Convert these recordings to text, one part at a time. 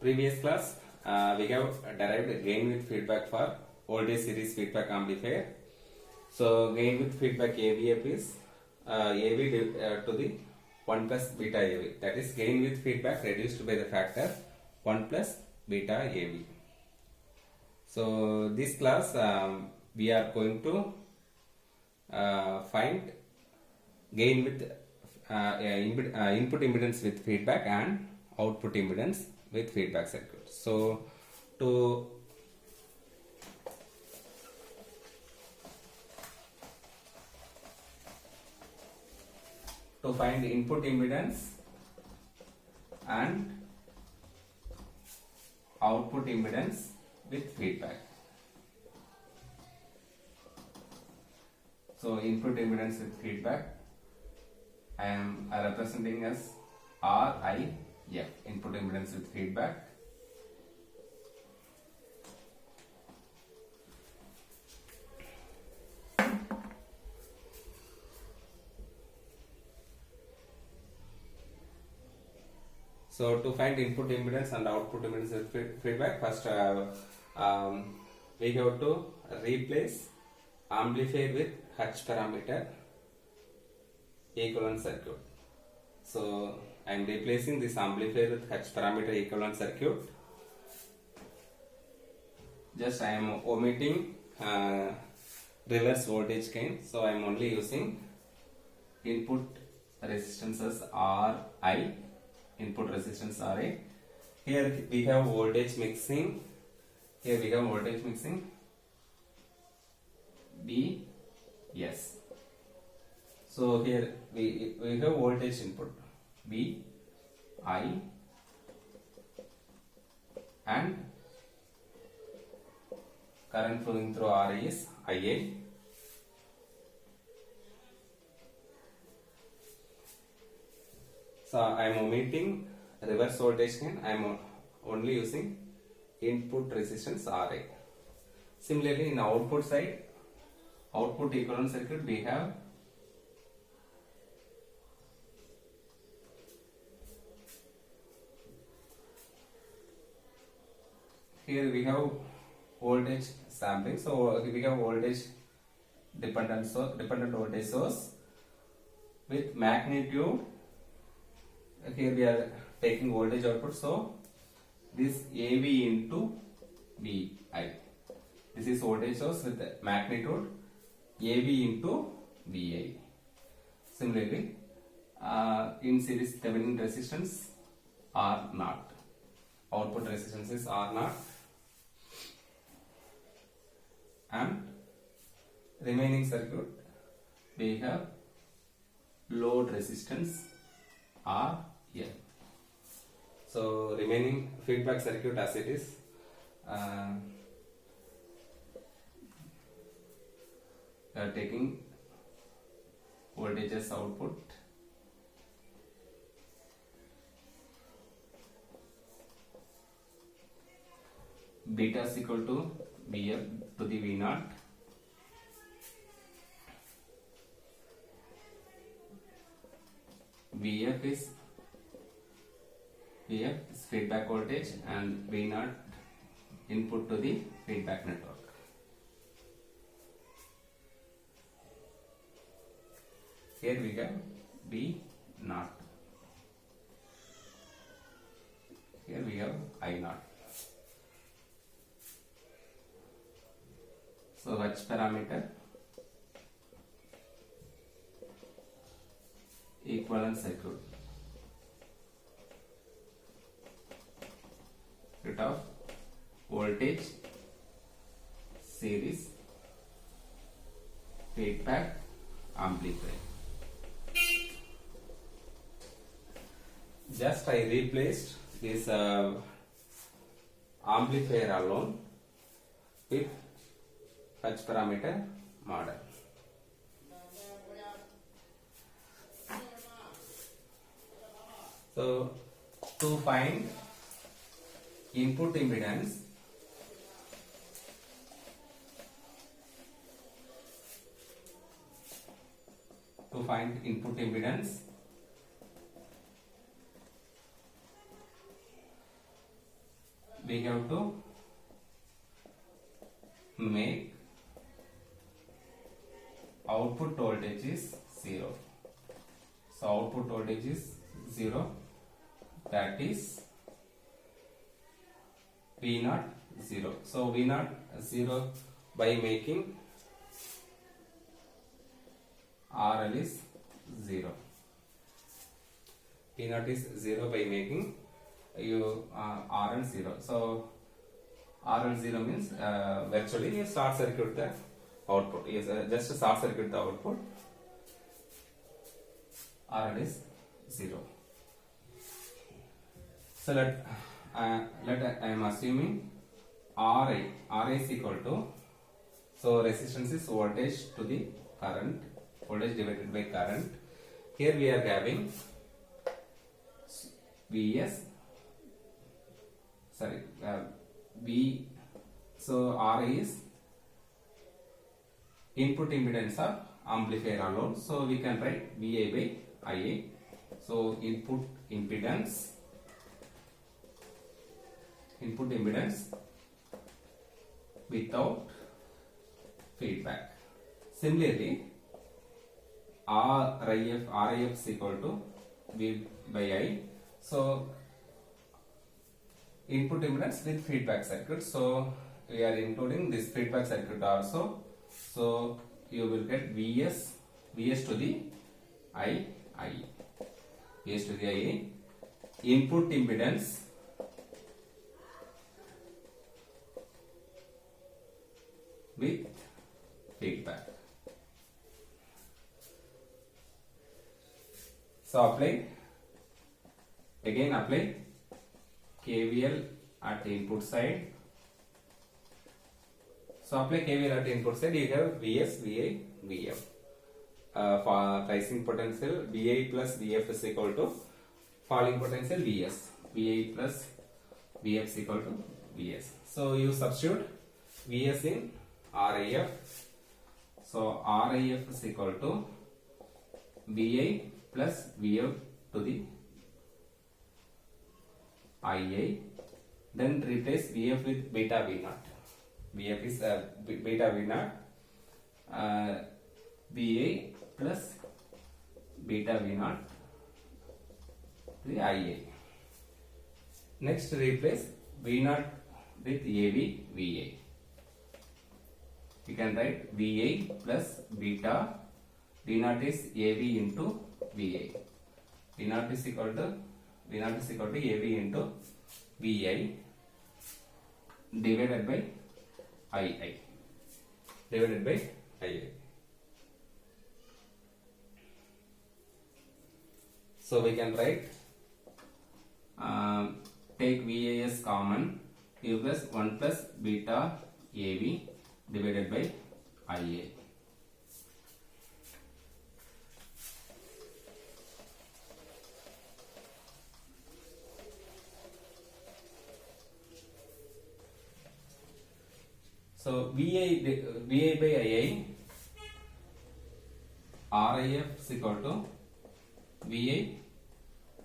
Previous class, we have derived gain with feedback for voltage series feedback amplifier. So gain with feedback AVF is AV to the 1 plus beta AV. That is gain with feedback reduced by the factor 1 plus beta AV. So this class we are going to find gain with input impedance with feedback and output impedance with feedback circuit. So to find input impedance and output impedance with feedback. So input impedance with feedback I am representing as RIF, input impedance with feedback. So to find input impedance and output impedance with feedback, first we have to replace amplifier with H parameter equivalent circuit. So I am replacing this amplifier with H parameter equivalent circuit. Just I am omitting reverse voltage gain. So I am only using input resistances RI. Input resistance RA. Here we have voltage mixing. BS. So here we have voltage input V, I, and current flowing through RA is IA. So I am omitting reverse voltage gain. I am only using input resistance RA. Similarly, in output side, output equivalent circuit, we have here we have voltage sampling. So we have voltage dependent voltage source with magnitude. Here we are taking voltage output, so this AV into VI. This is voltage source with magnitude AV into VI. Similarly, in series Thevenin resistance R naught. Output resistance is R naught, and remaining circuit we have load resistance R. So remaining feedback circuit as it is, we are taking voltages output, beta is equal to Vf to the V naught, Vf is feedback voltage and V naught input to the feedback network. Here we have V naught. Here we have I naught. So H parameter equivalent circuit. Of voltage series feedback amplifier. Just I replaced this amplifier alone with H parameter model. So to find input impedance, we have to make output voltage is 0. So output voltage is 0, that is V naught 0. So V naught 0 by making RL is 0. V naught is 0 by making RL 0. So RL 0 means virtually you short circuit the output. Yes, just short circuit the output. RL is 0. So let I am assuming RI is equal to, so resistance is voltage to the current, voltage divided by current. Here we are having Vs, sorry, V, so RI is input impedance of amplifier alone, so we can write VI by IA. So input impedance without feedback. Similarly, RIF is equal to V by I. So input impedance with feedback circuit. So we are including this feedback circuit also. So you will get Vs to the I, Vs to the I, input impedance with feedback. So apply KVL at input side. So apply KVL at input side. You have Vs, Vi, Vf. For rising potential, Vi plus Vf is equal to falling potential Vs. Vi plus Vf is equal to Vs. So you substitute Vs in RIF. So RIF is equal to Vi plus Vf to the IA. Then replace Vf with beta V naught. Vf is beta V naught. Vi plus beta V naught to the IA. Next replace V naught with AV VA. You can write VA plus beta. V naught is AV into VA. V naught is equal to AV into VI divided by II. So we can write, take VA as common, U plus 1 plus beta AV divided by IA. So VI by II, RIF is equal to VI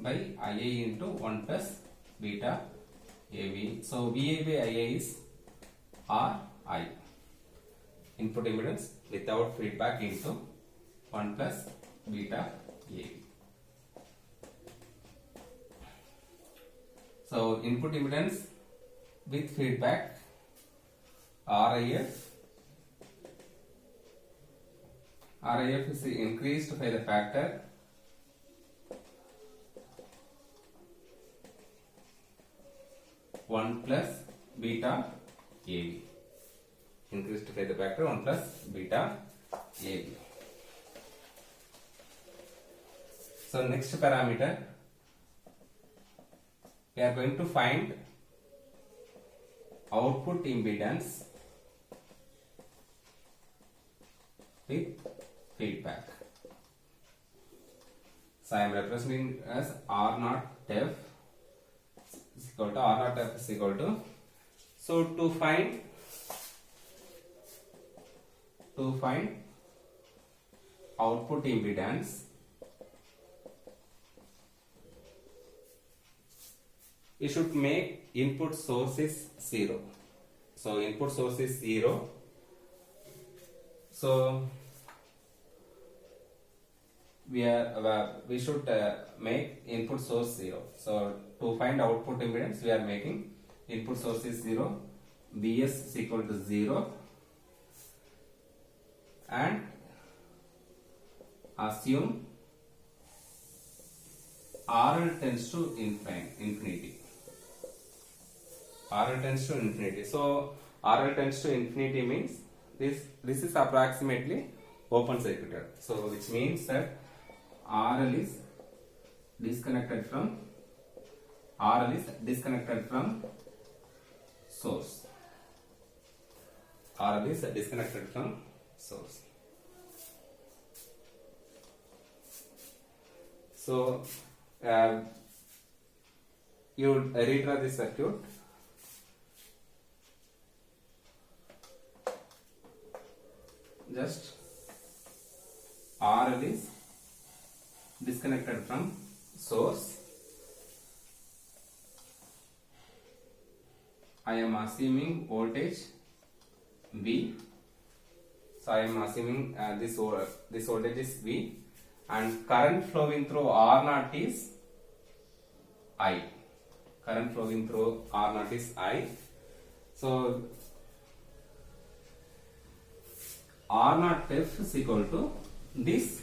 by IA into 1 plus beta AV. So VI by IA is RI, input impedance without feedback into 1 plus beta AV. So input impedance with feedback RIF is increased by the factor one plus beta AV. Increased by the factor 1 plus beta AV. So next parameter, we are going to find output impedance with feedback. So I am representing as R naught F is equal to R naught F is equal to. So to find output impedance you should make input source is 0. So input source is 0. So we should make input source 0. So to find output impedance, we are making input source is 0, Vs is equal to 0, and assume RL tends to infinity. RL tends to infinity. So RL tends to infinity means this is approximately open circuited. So which means that RL is disconnected from source. RL is disconnected from source. So you redraw the circuit. Just RL is disconnected from source. I am assuming voltage V. So I am assuming this voltage is V, and current flowing through R0 is I. Current flowing through R0 is I. So R0 F is equal to this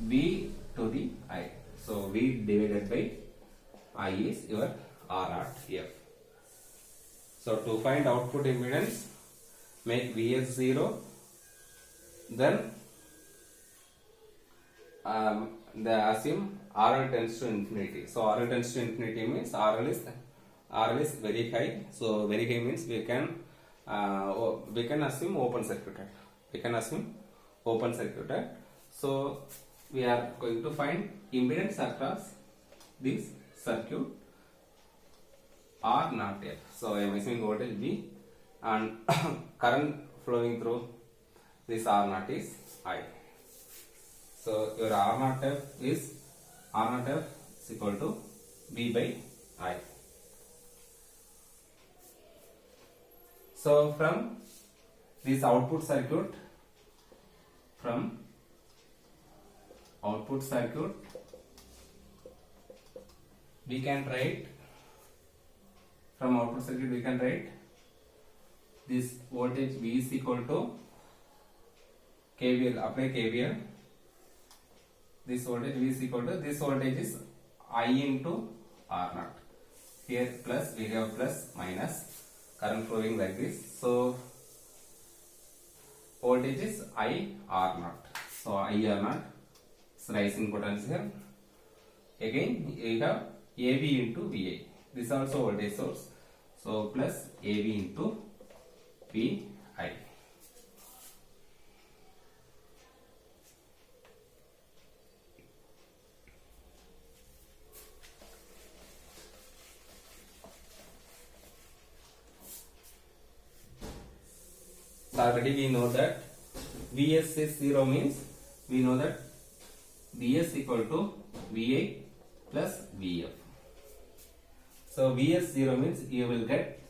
V to the I. So V divided by I is your R0 F. So to find output impedance, make Vs 0, then assume RL tends to infinity. So RL tends to infinity means RL is very high. So very high means we can assume open circuited. So we are going to find impedance across this circuit R0 F. So I am assuming voltage V, and current flowing through this R0 is I. So your R0 F is equal to V by I. So from this output circuit, we can write this voltage V is equal to KVL. Apply KVL. This voltage V is equal to, this voltage is I into R0. Here plus, we have plus, minus, current flowing like this. So voltage is I R0. So I R0 is rising potential. Again you have AV into VI. This is also voltage source. So plus AV into VI. So already we know that Vs is 0 means we know that Vs equal to Vi plus Vf. So Vs 0 means you will get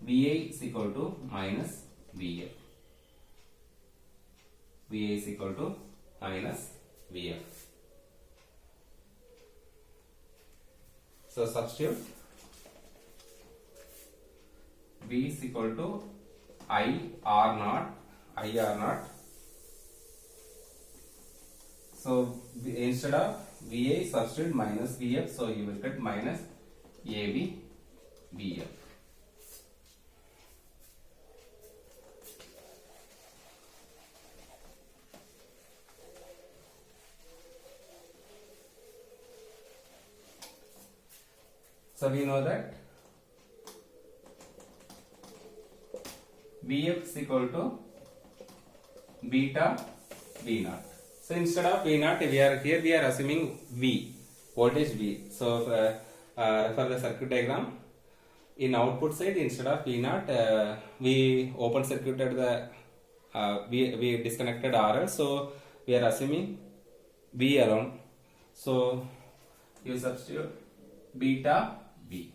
Vi is equal to minus Vf. Vi is equal to minus Vf. So substitute V is equal to I R0. So instead of VA substitute minus VF, so you will get minus AV VF. So we know that Vf is equal to beta V0. So instead of V0, we are assuming V, voltage V. So for the circuit diagram, in output side instead of V0, we open circuited the we disconnected RL. So we are assuming V alone. So you substitute beta V.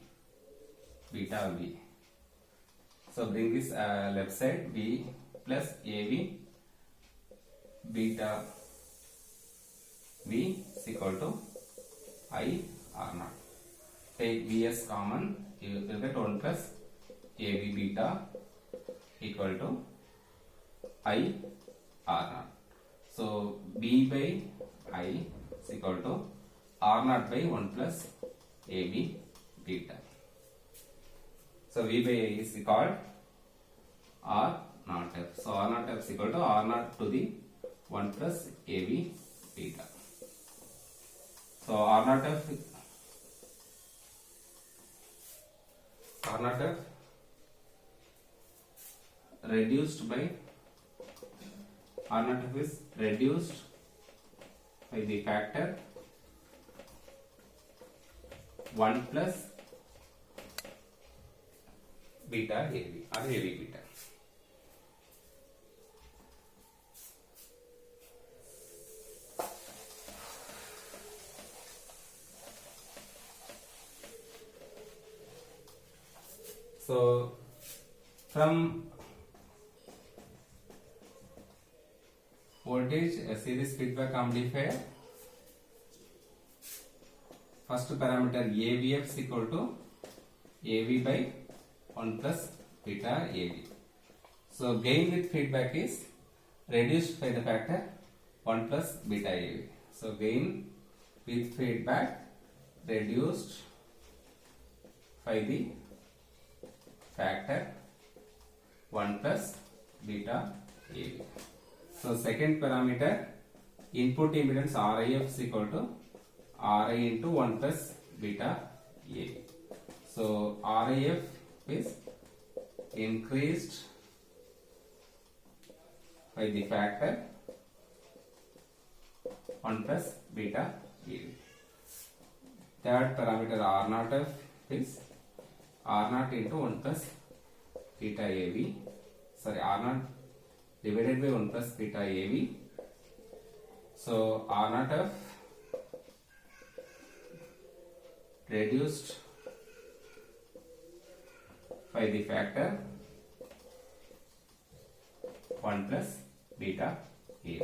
beta v. So bring this left side, v plus av beta v is equal to I r naught. Take v as common, you will get 1 plus av beta equal to I r naught. So b by I is equal to r naught by 1 plus av beta. So v by I is called r naught f. So r naught f is equal to r naught to the 1 plus av beta. So r naught f reduced by r naught f is reduced by the factor 1 plus beta av or av beta. So from voltage series feedback amplifier, first parameter AVF is equal to AV by 1 plus beta AV. So gain with feedback is reduced by the factor 1 plus beta AV. So gain with feedback reduced by the factor 1 plus beta AV. So second parameter input impedance RIF is equal to RI into 1 plus beta AV. So RIF is increased by the factor 1 plus beta AV. Third parameter R naught F is R naught into 1 plus beta AV. Sorry, R naught divided by 1 plus beta AV. So R naught F reduced by the factor 1 plus beta AV.